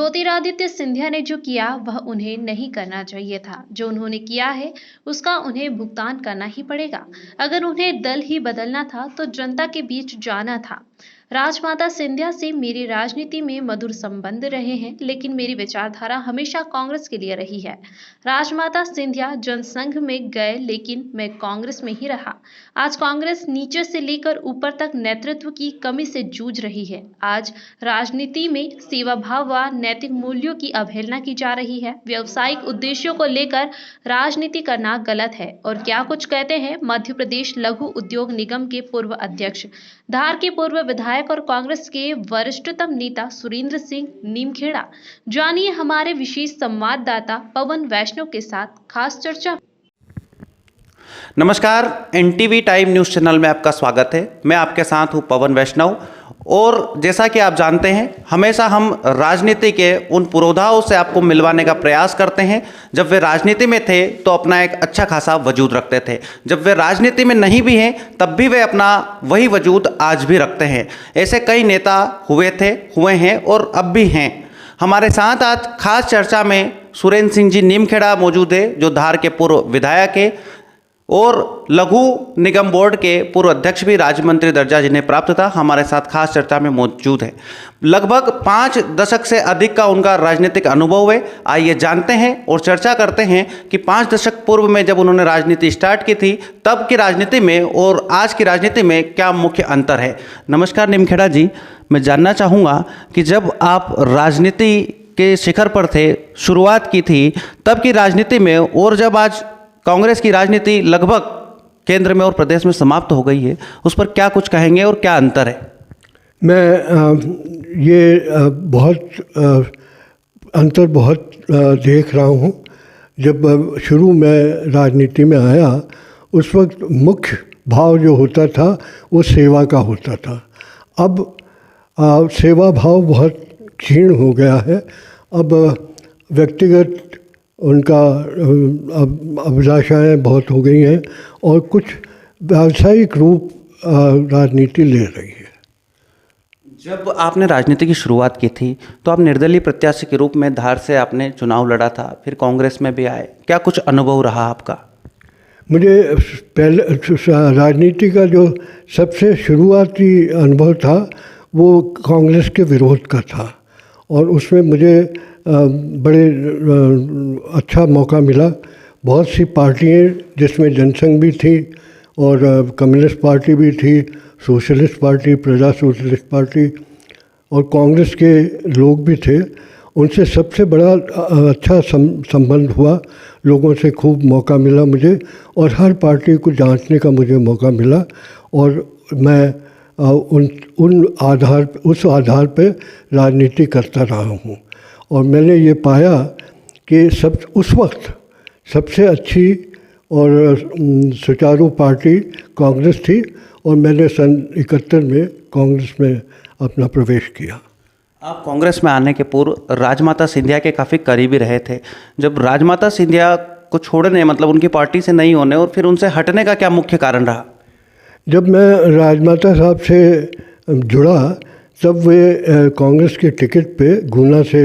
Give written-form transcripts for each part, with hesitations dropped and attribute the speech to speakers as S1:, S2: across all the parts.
S1: ज्योतिरादित्य सिंधिया ने जो किया वह उन्हें नहीं करना चाहिए था। जो उन्होंने किया है उसका उन्हें भुगतान करना ही पड़ेगा। अगर उन्हें दल ही बदलना था तो जनता के बीच जाना था। राजमाता सिंधिया से मेरी राजनीति में मधुर संबंध रहे हैं, लेकिन मेरी विचारधारा हमेशा कांग्रेस के लिए रही है। राजमाता सिंधिया जनसंघ में गए, लेकिन मैं कांग्रेस में ही रहा। आज कांग्रेस नीचे से लेकर ऊपर तक नेतृत्व की कमी से जूझ रही है। आज राजनीति में सेवा भाव व नैतिक मूल्यों की अवहेलना की जा रही है। व्यवसायिक उद्देश्यों को लेकर राजनीति करना गलत है। और क्या कुछ कहते हैं मध्य प्रदेश लघु उद्योग निगम के पूर्व अध्यक्ष, धार के पूर्व विधायक और कांग्रेस के वरिष्ठतम नेता सुरेंद्र सिंह नीमखेड़ा। जानिए हमारे विशेष संवाददाता पवन वैष्णव के साथ खास चर्चा।
S2: नमस्कार, एनटीवी टाइम न्यूज़ चैनल में आपका स्वागत है। मैं आपके साथ हूं पवन वैष्णव। और जैसा कि आप जानते हैं, हमेशा हम राजनीति के उन पुरोधाओं से आपको मिलवाने का प्रयास करते हैं। जब वे राजनीति में थे तो अपना एक अच्छा खासा वजूद रखते थे। जब वे राजनीति में नहीं भी हैं तब भी वे अपना वही वजूद आज भी रखते हैं। ऐसे कई नेता हुए हैं और अब भी हैं। हमारे साथ आज खास चर्चा में सुरेंद्र सिंह जी नीमखेड़ा मौजूद है, जो धार के पूर्व विधायक है और लघु निगम बोर्ड के पूर्व अध्यक्ष भी राज्य मंत्री दर्जा जिन्हें प्राप्त था। हमारे साथ खास चर्चा में मौजूद है। लगभग 5 दशक से अधिक का उनका राजनीतिक अनुभव है। आइए जानते हैं और चर्चा करते हैं कि 5 दशक पूर्व में जब उन्होंने राजनीति स्टार्ट की थी तब की राजनीति में और आज की राजनीति में क्या मुख्य अंतर है। नमस्कार नीमखेड़ा जी, मैं जानना चाहूँगा कि जब आप राजनीति के शिखर पर थे, शुरुआत की थी, तब की राजनीति में और जब आज कांग्रेस की राजनीति लगभग केंद्र में और प्रदेश में समाप्त हो गई है, उस पर क्या कुछ कहेंगे और क्या अंतर है?
S3: मैं ये बहुत अंतर देख रहा हूँ। जब शुरू में राजनीति में आया उस वक्त मुख्य भाव जो होता था वो सेवा का होता था। अब सेवा भाव बहुत क्षीण हो गया है। अब व्यक्तिगत उनका अभिलाषाएँ बहुत हो गई हैं और कुछ व्यावसायिक रूप राजनीति ले रही है।
S2: जब आपने राजनीति की शुरुआत की थी तो आप निर्दलीय प्रत्याशी के रूप में धार से आपने चुनाव लड़ा था, फिर कांग्रेस में भी आए। क्या कुछ अनुभव रहा आपका?
S3: मुझे पहले राजनीति का जो सबसे शुरुआती अनुभव था वो कांग्रेस के विरोध का था और उसमें मुझे बड़े अच्छा मौका मिला। बहुत सी पार्टियाँ जिसमें जनसंघ भी थी और कम्युनिस्ट पार्टी भी थी, सोशलिस्ट पार्टी, प्रजा सोशलिस्ट पार्टी और कांग्रेस के लोग भी थे। उनसे सबसे बड़ा अच्छा संबंध हुआ। लोगों से खूब मौका मिला मुझे और हर पार्टी को जांचने का मुझे मौका मिला और मैं उस आधार पे राजनीति करता रहा हूँ। और मैंने ये पाया कि उस वक्त सबसे अच्छी और सुचारू पार्टी कांग्रेस थी और मैंने सन 71 में कांग्रेस में अपना प्रवेश किया।
S2: आप कांग्रेस में आने के पूर्व राजमाता सिंधिया के काफ़ी करीबी रहे थे। जब राजमाता सिंधिया को छोड़ने, मतलब उनकी पार्टी से नहीं होने और फिर उनसे हटने का क्या मुख्य कारण रहा?
S3: जब मैं राजमाता साहब से जुड़ा तब वे कांग्रेस के टिकट पे गुना से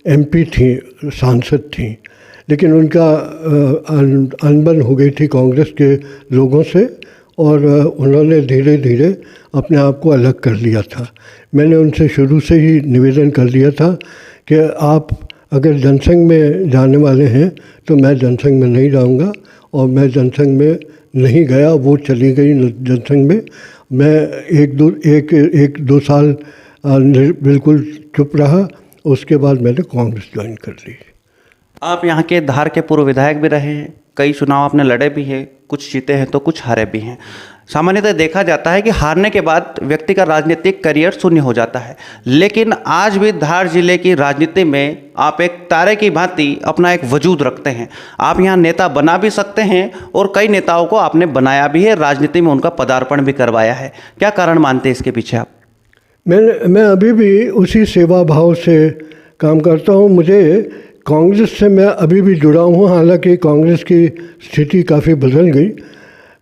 S3: एमपी थी, सांसद थी, लेकिन उनका अनबन हो गई थी कांग्रेस के लोगों से और उन्होंने धीरे धीरे अपने आप को अलग कर लिया था। मैंने उनसे शुरू से ही निवेदन कर दिया था कि आप अगर जनसंघ में जाने वाले हैं तो मैं जनसंघ में नहीं जाऊंगा और मैं जनसंघ में नहीं गया। वो चली गई जनसंघ में। मैं एक दो साल बिल्कुल चुप रहा, उसके बाद मैंने कांग्रेस ज्वाइन कर ली।
S2: आप यहाँ के धार के पूर्व विधायक भी रहे हैं, कई चुनाव आपने लड़े भी हैं, कुछ जीते हैं तो कुछ हारे भी हैं। सामान्यतः देखा जाता है कि हारने के बाद व्यक्ति का राजनीतिक करियर शून्य हो जाता है, लेकिन आज भी धार जिले की राजनीति में आप एक तारे की भांति अपना एक वजूद रखते हैं। आप यहाँ नेता बना भी सकते हैं और कई नेताओं को आपने बनाया भी है, राजनीति में उनका पदार्पण भी करवाया है। क्या कारण मानते हैं इसके पीछे आप?
S3: मैं अभी भी उसी सेवा भाव से काम करता हूँ। मुझे कांग्रेस से मैं अभी भी जुड़ा हूँ, हालांकि कांग्रेस की स्थिति काफ़ी बदल गई।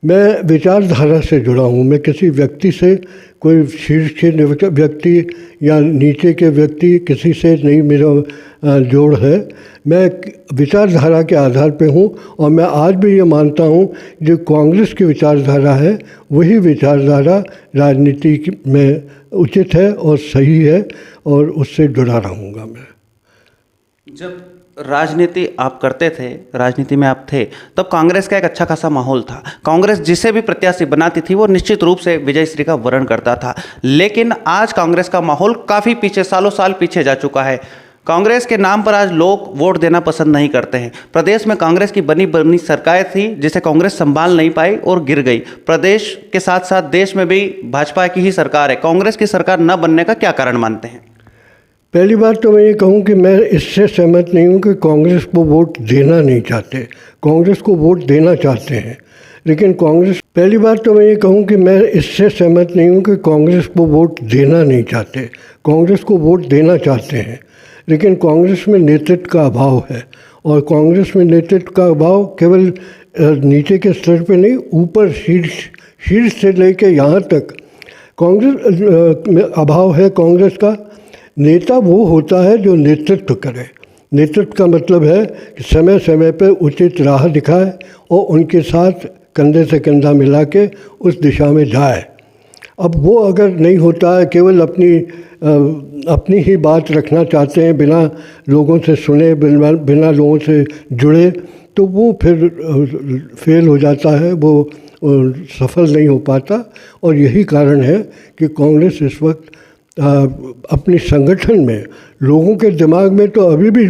S3: मैं विचारधारा से जुड़ा हूँ। मैं किसी व्यक्ति से, कोई शीर्ष के व्यक्ति या नीचे के व्यक्ति, किसी से नहीं मेरा जोड़ है। मैं विचारधारा के आधार पे हूँ और मैं आज भी ये मानता हूँ जो कांग्रेस की विचारधारा है वही विचारधारा राजनीति में उचित है और सही है और उससे जुड़ा रहूँगा मैं।
S2: जब राजनीति आप करते थे, राजनीति में आप थे, तब कांग्रेस का एक अच्छा खासा माहौल था। कांग्रेस जिसे भी प्रत्याशी बनाती थी वो निश्चित रूप से विजय श्री का वर्ण करता था। लेकिन आज कांग्रेस का माहौल काफ़ी पीछे, सालों साल पीछे जा चुका है। कांग्रेस के नाम पर आज लोग वोट देना पसंद नहीं करते हैं। प्रदेश में कांग्रेस की बनी बनी सरकार थी जिसे कांग्रेस संभाल नहीं पाई और गिर गई। प्रदेश के साथ साथ देश में भी भाजपा की ही सरकार है। कांग्रेस की सरकार न बनने का क्या कारण मानते हैं?
S3: पहली बात तो मैं ये कहूँ कि मैं इससे सहमत नहीं हूँ कि कांग्रेस को वोट देना नहीं चाहते। कांग्रेस को वोट देना चाहते हैं, लेकिन कांग्रेस पहली बात तो मैं ये कहूँ कि मैं इससे सहमत नहीं हूँ कि कांग्रेस को वोट देना नहीं चाहते। कांग्रेस को वोट देना चाहते हैं, लेकिन कांग्रेस में नेतृत्व का अभाव है। और कांग्रेस में नेतृत्व का अभाव केवल नीचे के स्तर पे नहीं, ऊपर शीर्ष से लेकर यहाँ तक कांग्रेस में अभाव है। कांग्रेस का नेता वो होता है जो नेतृत्व करे। नेतृत्व का मतलब है कि समय समय पर उचित राह दिखाए और उनके साथ कंधे से कंधा मिला के उस दिशा में जाए। अब वो अगर नहीं होता है, केवल अपनी ही बात रखना चाहते हैं, बिना लोगों से सुने, बिना लोगों से जुड़े, तो वो फिर फेल हो जाता है, वो सफल नहीं हो पाता। और यही कारण है कि कांग्रेस इस वक्त अपने संगठन में, लोगों के दिमाग में तो अभी भी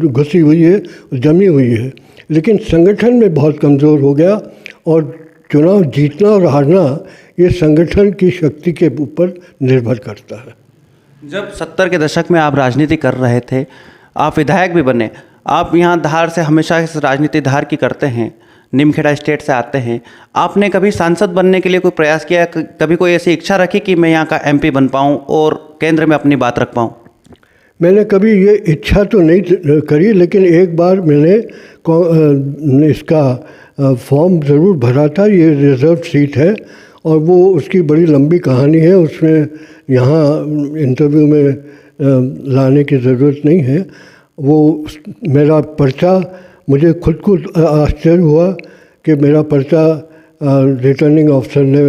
S3: घुसी हुई है, जमी हुई है, लेकिन संगठन में बहुत कमज़ोर हो गया। और चुनाव जीतना और हारना ये संगठन की शक्ति के ऊपर निर्भर करता है।
S2: जब 70 के दशक में आप राजनीति कर रहे थे, आप विधायक भी बने, आप यहाँ धार से हमेशा इस राजनीति धार की करते हैं, निमखेड़ा स्टेट से आते हैं, आपने कभी सांसद बनने के लिए कोई प्रयास किया? कभी कोई ऐसी इच्छा रखी कि मैं यहाँ का एमपी बन पाऊँ और केंद्र में अपनी बात रख पाऊँ?
S3: मैंने कभी ये इच्छा तो नहीं करी, लेकिन एक बार मैंने इसका फॉर्म ज़रूर भरा था। ये रिज़र्व सीट है और वो उसकी बड़ी लंबी कहानी है, उसमें यहाँ इंटरव्यू में लाने की ज़रूरत नहीं है। वो मेरा पर्चा, मुझे खुद को आश्चर्य हुआ कि मेरा पर्चा रिटर्निंग ऑफिसर ने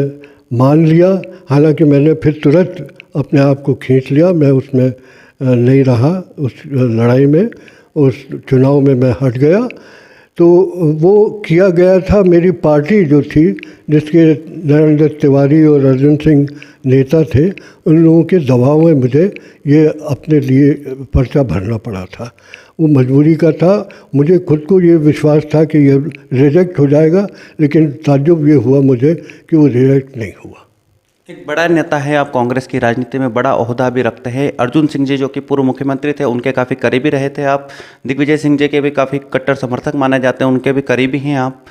S3: मान लिया। हालांकि मैंने फिर तुरंत अपने आप को खींच लिया, मैं उसमें नहीं रहा, उस लड़ाई में, उस चुनाव में मैं हट गया। तो वो किया गया था, मेरी पार्टी जो थी, जिसके नरेंद्र तिवारी और अर्जुन सिंह नेता थे, उन लोगों के दबाव में मुझे ये अपने लिए पर्चा भरना पड़ा था। वो मजबूरी का था। मुझे खुद को ये विश्वास था कि ये रिजेक्ट हो जाएगा, लेकिन ताज्जुब ये हुआ मुझे कि वो रिजेक्ट नहीं हुआ।
S2: एक बड़ा नेता है आप, कांग्रेस की राजनीति में बड़ा ओहदा भी रखते हैं। अर्जुन सिंह जी जो कि पूर्व मुख्यमंत्री थे, उनके काफ़ी करीबी रहे थे आप। दिग्विजय सिंह जी के भी काफ़ी कट्टर समर्थक माने जाते हैं, उनके भी करीबी हैं आप।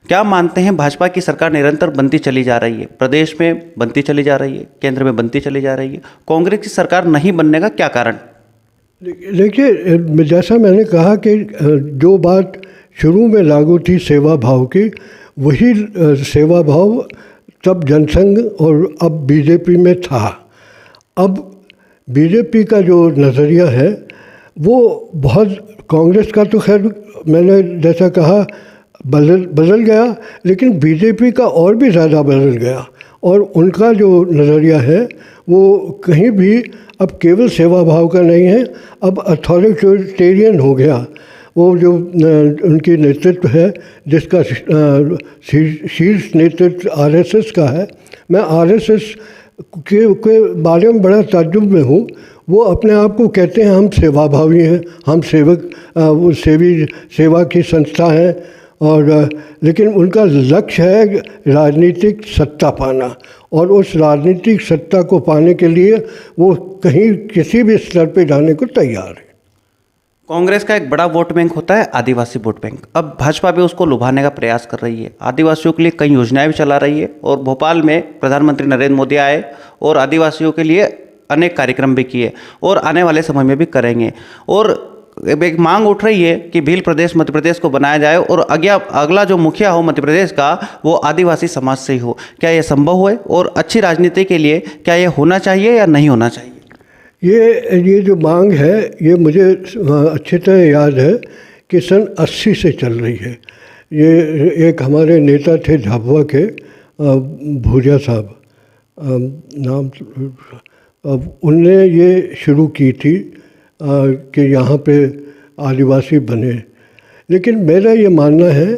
S2: क्या मानते हैं, भाजपा की सरकार निरंतर बनती चली जा रही है, प्रदेश में बनती चली जा रही है, केंद्र में बनती चली जा रही है, कांग्रेस की सरकार नहीं बनने का क्या कारण?
S3: देखिए, जैसा मैंने कहा कि जो बात शुरू में लागू थी सेवा भाव की, वही सेवा भाव तब जनसंघ और अब बीजेपी में था। अब बीजेपी का जो नज़रिया है वो बहुत, कांग्रेस का तो खैर मैंने जैसा कहा बदल गया, लेकिन बीजेपी का और भी ज़्यादा बदल गया। और उनका जो नज़रिया है वो कहीं भी अब केवल सेवा भाव का नहीं है, अब अथॉरिटेरियन हो गया। वो जो उनकी नेतृत्व है, जिसका शीर्ष नेतृत्व आरएसएस का है, मैं आरएसएस के बारे में बड़ा ताज्जुब में हूँ। वो अपने आप को कहते हैं हम सेवाभावी हैं, हम सेवक, वो सेवा की संस्था है, और लेकिन उनका लक्ष्य है राजनीतिक सत्ता पाना, और उस राजनीतिक सत्ता को पाने के लिए वो कहीं किसी भी स्तर पे जाने को तैयार है।
S2: कांग्रेस का एक बड़ा वोट बैंक होता है आदिवासी वोट बैंक। अब भाजपा भी उसको लुभाने का प्रयास कर रही है, आदिवासियों के लिए कई योजनाएं भी चला रही है, और भोपाल में प्रधानमंत्री नरेंद्र मोदी आए और आदिवासियों के लिए अनेक कार्यक्रम भी किए और आने वाले समय में भी करेंगे। और एक मांग उठ रही है कि भील प्रदेश मध्य प्रदेश को बनाया जाए और अगला जो मुखिया हो मध्य प्रदेश का वो आदिवासी समाज से ही हो। क्या ये संभव है और अच्छी राजनीति के लिए क्या ये होना चाहिए या नहीं होना चाहिए?
S3: ये जो मांग है ये मुझे अच्छी तरह याद है कि सन 80 से चल रही है। ये एक हमारे नेता थे झाबुआ के भूरिया साहब नाम, उनने ये शुरू की थी कि यहाँ पे आदिवासी बने। लेकिन मेरा ये मानना है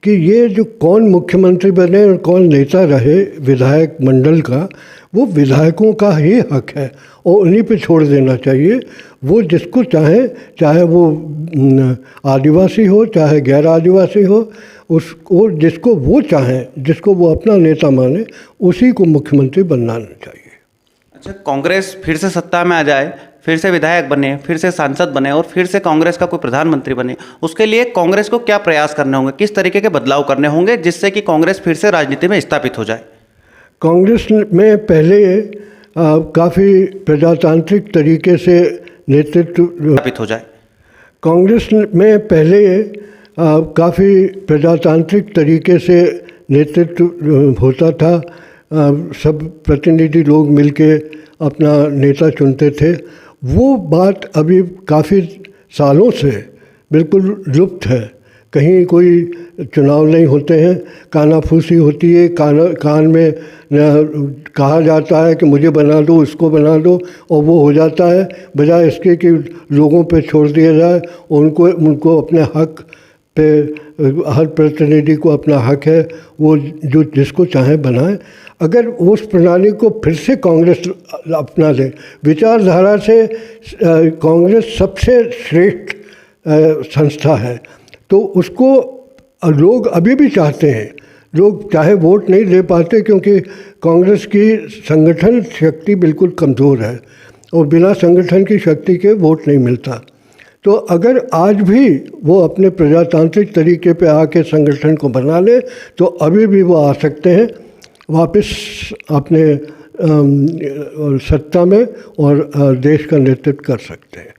S3: कि ये जो कौन मुख्यमंत्री बने और कौन नेता रहे विधायक मंडल का, वो विधायकों का ही हक है और उन्हीं पे छोड़ देना चाहिए। वो जिसको चाहे, चाहे वो आदिवासी हो चाहे गैर आदिवासी हो, उसको जिसको वो चाहें, जिसको वो अपना नेता माने, उसी को मुख्यमंत्री बनाना चाहिए।
S2: अच्छा, कांग्रेस फिर से सत्ता में आ जाए, फिर से विधायक बने, फिर से सांसद बने और फिर से कांग्रेस का कोई प्रधानमंत्री बने, उसके लिए कांग्रेस को क्या प्रयास करने होंगे, किस तरीके के बदलाव करने होंगे जिससे कि कांग्रेस फिर से राजनीति में स्थापित हो जाए?
S3: कांग्रेस में पहले काफ़ी प्रजातांत्रिक तरीके से नेतृत्व
S2: स्थापित हो जाए।
S3: कांग्रेस में पहले काफ़ी प्रजातांत्रिक तरीके से नेतृत्व होता था। सब प्रतिनिधि लोग मिलके अपना नेता चुनते थे। वो बात अभी काफ़ी सालों से बिल्कुल लुप्त है। कहीं कोई चुनाव नहीं होते हैं, कानाफूसी होती है, कान में कहा जाता है कि मुझे बना दो, इसको बना दो, और वो हो जाता है, बजाय इसके कि लोगों पे छोड़ दिया जाए। उनको अपने हक पे, हर प्रतिनिधि को अपना हक है, वो जो जिसको चाहे बनाए। अगर उस प्रणाली को फिर से कांग्रेस अपना ले, विचारधारा से कांग्रेस सबसे श्रेष्ठ संस्था है, तो उसको लोग अभी भी चाहते हैं। लोग चाहे वोट नहीं दे पाते क्योंकि कांग्रेस की संगठन शक्ति बिल्कुल कमज़ोर है और बिना संगठन की शक्ति के वोट नहीं मिलता। तो अगर आज भी वो अपने प्रजातांत्रिक तरीके पे आके संगठन को बना ले, तो अभी भी वो आ सकते हैं वापस अपने सत्ता में और देश का नेतृत्व कर सकते हैं।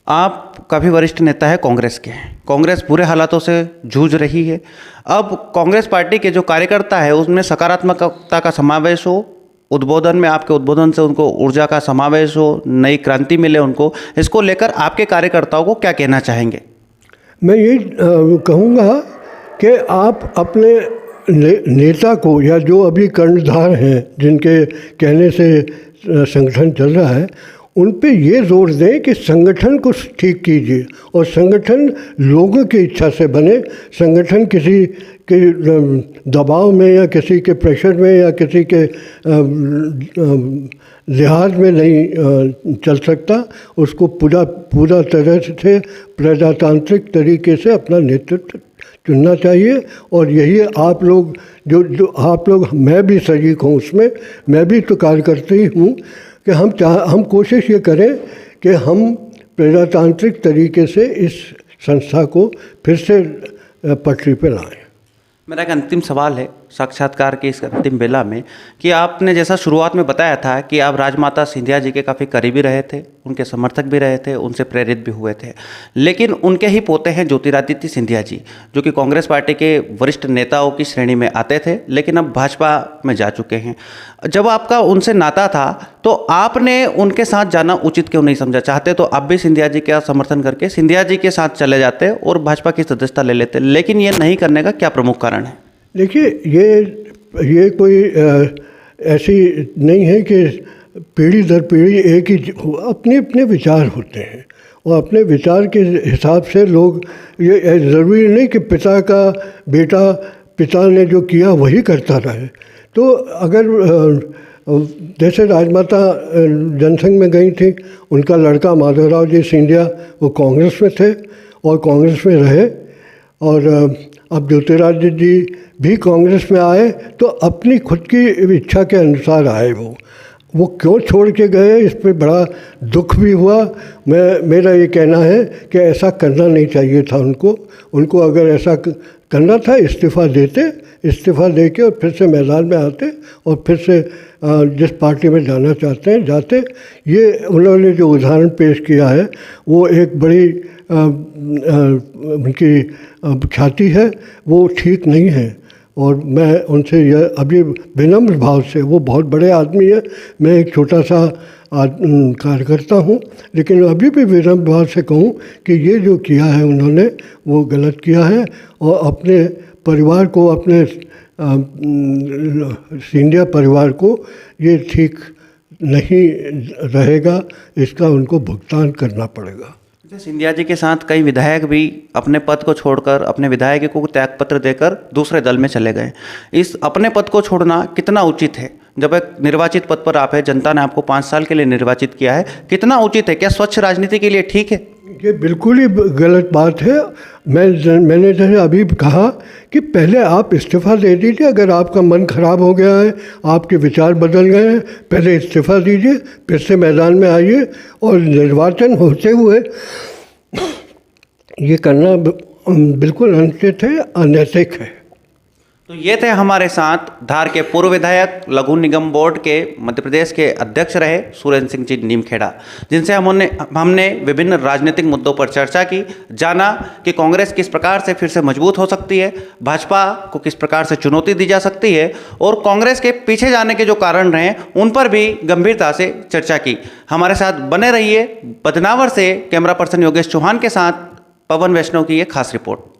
S2: आप काफ़ी वरिष्ठ नेता है कांग्रेस के, कांग्रेस बुरे हालातों से जूझ रही है। अब कांग्रेस पार्टी के जो कार्यकर्ता है उसमें सकारात्मकता का समावेश हो, उद्बोधन में आपके उद्बोधन से उनको ऊर्जा का समावेश हो, नई क्रांति मिले उनको, इसको लेकर आपके कार्यकर्ताओं को क्या कहना चाहेंगे?
S3: मैं ये कहूँगा कि आप अपने नेता को, या जो अभी कर्णधार हैं जिनके कहने से संगठन चल रहा है, उन पे ये जोर दें कि संगठन को ठीक कीजिए और संगठन लोगों की इच्छा से बने। संगठन किसी के दबाव में या किसी के प्रेशर में या किसी के लिहाज में नहीं चल सकता। उसको पूरा तरह से प्रजातांत्रिक तरीके से अपना नेतृत्व चुनना चाहिए। और यही आप लोग जो आप लोग, मैं भी शरीक हूँ उसमें, मैं भी तो कार्यकर्ता ही हूँ, कि हम कोशिश ये करें कि हम प्रजातांत्रिक तरीके से इस संस्था को फिर से पटरी पर लाएं।
S2: मेरा एक अंतिम सवाल है साक्षात्कार की इस अंतिम बेला में, कि आपने जैसा शुरुआत में बताया था कि आप राजमाता सिंधिया जी के काफ़ी करीबी रहे थे, उनके समर्थक भी रहे थे, उनसे प्रेरित भी हुए थे, लेकिन उनके ही पोते हैं ज्योतिरादित्य सिंधिया जी, जो कि कांग्रेस पार्टी के वरिष्ठ नेताओं की श्रेणी में आते थे, लेकिन अब भाजपा में जा चुके हैं। जब आपका उनसे नाता था तो आपने उनके साथ जाना उचित क्यों नहीं समझा? चाहते तो आप भी सिंधिया जी का समर्थन करके सिंधिया जी के साथ चले जाते और भाजपा की सदस्यता ले लेते, लेकिन ये नहीं करने का क्या प्रमुख कारण है? देखिए,
S3: ये कोई ऐसी नहीं है कि पीढ़ी दर पीढ़ी एक ही, अपने अपने विचार होते हैं और अपने विचार के हिसाब से लोग, ये ज़रूरी नहीं कि पिता का बेटा पिता ने जो किया वही करता रहे। तो अगर जैसे राजमाता जनसंघ में गई थी, उनका लड़का माधवराव जी सिंधिया वो कांग्रेस में थे और कांग्रेस में रहे, और अब ज्योतिरादित्य जी भी कांग्रेस में आए तो अपनी खुद की इच्छा के अनुसार आए। वो क्यों छोड़ के गए, इस पर बड़ा दुख भी हुआ। मेरा ये कहना है कि ऐसा करना नहीं चाहिए था उनको अगर ऐसा करना था इस्तीफ़ा देते, इस्तीफ़ा देके और फिर से मैदान में आते और फिर से जिस पार्टी में जाना चाहते हैं जाते। ये उन्होंने जो उदाहरण पेश किया है वो एक बड़ी उनकी ख्याति है, वो ठीक नहीं है। और मैं उनसे यह अभी विनम्र भाव से, वो बहुत बड़े आदमी है, मैं एक छोटा सा कार्यकर्ता हूँ, लेकिन अभी भी विनम्र भाव से कहूँ कि ये जो किया है उन्होंने वो गलत किया है और अपने परिवार को, अपने सिंधिया परिवार को ये ठीक नहीं रहेगा, इसका उनको भुगतान करना पड़ेगा।
S2: सिंधिया जी के साथ कई विधायक भी अपने पद को छोड़कर, अपने विधायक को त्यागपत्र देकर दूसरे दल में चले गए। इस अपने पद को छोड़ना कितना उचित है? जब एक निर्वाचित पद पर आप है, जनता ने आपको 5 साल के लिए निर्वाचित किया है, कितना उचित है? क्या स्वच्छ राजनीति के लिए ठीक है?
S3: ये बिल्कुल ही गलत बात है। मैंने जैसे अभी कहा कि पहले आप इस्तीफ़ा दे दीजिए। अगर आपका मन खराब हो गया है, आपके विचार बदल गए हैं, पहले इस्तीफ़ा दीजिए, फिर से मैदान में आइए। और निर्वाचन होते हुए ये करना बिल्कुल अनुचित है, अनैतिक है।
S2: तो ये थे हमारे साथ धार के पूर्व विधायक, लघु निगम बोर्ड के मध्य प्रदेश के अध्यक्ष रहे सुरेंद्र सिंह जी नीमखेड़ा, जिनसे हमने विभिन्न राजनीतिक मुद्दों पर चर्चा की, जाना कि कांग्रेस किस प्रकार से फिर से मजबूत हो सकती है, भाजपा को किस प्रकार से चुनौती दी जा सकती है और कांग्रेस के पीछे जाने के जो कारण रहे उन पर भी गंभीरता से चर्चा की। हमारे साथ बने रहिए। बदनावर से कैमरा पर्सन योगेश चौहान के साथ पवन वैष्णव की ये खास रिपोर्ट।